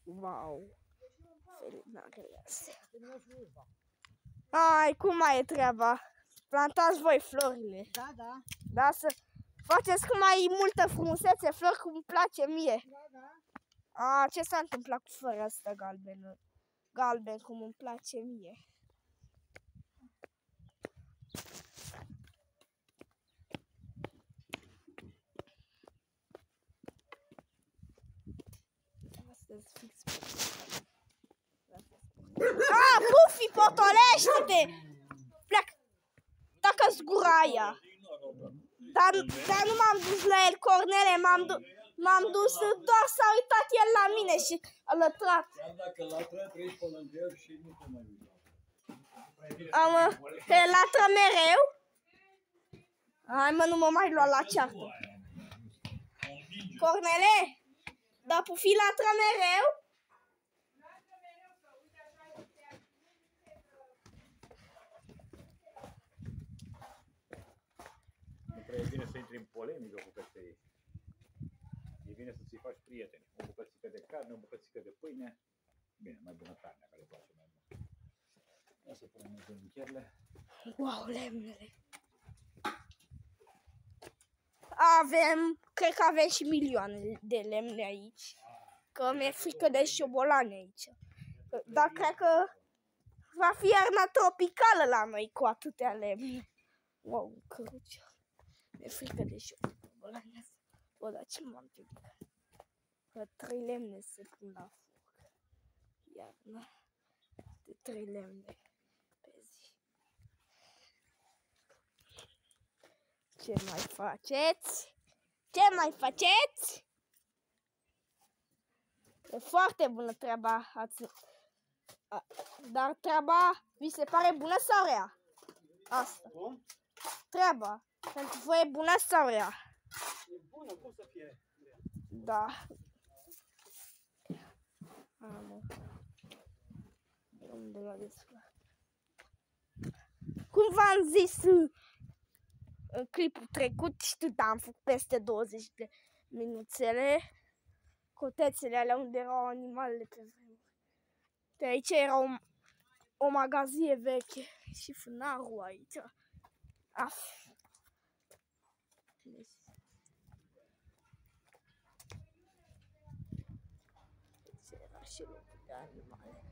Wow. Felinarele astea. Ai, cum mai e treaba? Plantați voi florile. Da, da. Da, să faceți cum mai multă frumusețe, flori cum îmi place mie. Da, da. A, ce s-a întâmplat cu floarea asta galbenă? Galben cum îmi place mie. Astăzi fix. A, Pufi, potolește-te! Pleacă! Tacă-ți gura aia! Dar nu m-am dus la el, Cornele, m-am dus doar s-a uitat el la mine și a lătrat. Chiar dacă latră, treci pe lângă el și nu te mai uita. Că latră mereu? Hai mă, nu mă mai lua la ceartă. Cornele, dar Pufi latră mereu? E bine să intri în polemică cu peste ei. E bine să ți faci prieteni. O bucățică de carne, o bucățică de pâine. Bine, mai bună carnea care îi place mai mult. Ia să punem zângherle. Wow, lemnele. Cred că avem și milioane de lemne aici. Că mi-e frică de șobolani aici. Dar cred că va fi iarna tropicală la noi cu atâtea lemne. Wow, cărucea. Mi-e frică de șobolani. O, dar ce m-am picat? Că 3 lemne se pun la foc. Iarna de 3 lemne pe zi. Ce mai faceți? Ce mai faceți? E foarte bună treaba. Dar treaba vi se pare bună sau rea? Asta. Cum? Treaba. Pentru voi e bună sau rea? E bună, cum să fie? Da. Am. De la desfărat. Cum v-am zis în clipul trecut, știu, am făcut peste 20 de minuțele. Cotețele alea unde erau animalele pe vremuri. De aici era o magazie veche și fânarul aici. Deci era și locul de animale.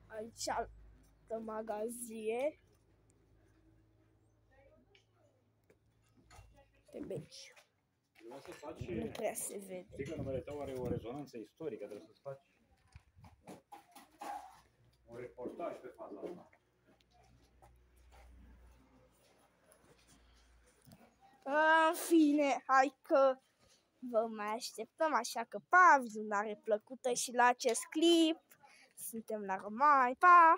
Aici altă magazie. De beci. Nu prea se vede. Știi că numele tău are o rezonanță istorică, trebuie să-ți faci un reportaj pe faza asta. În fine, hai că vă mai așteptăm, așa că pa, vizionare plăcută și la acest clip. Suntem la Romai, pa!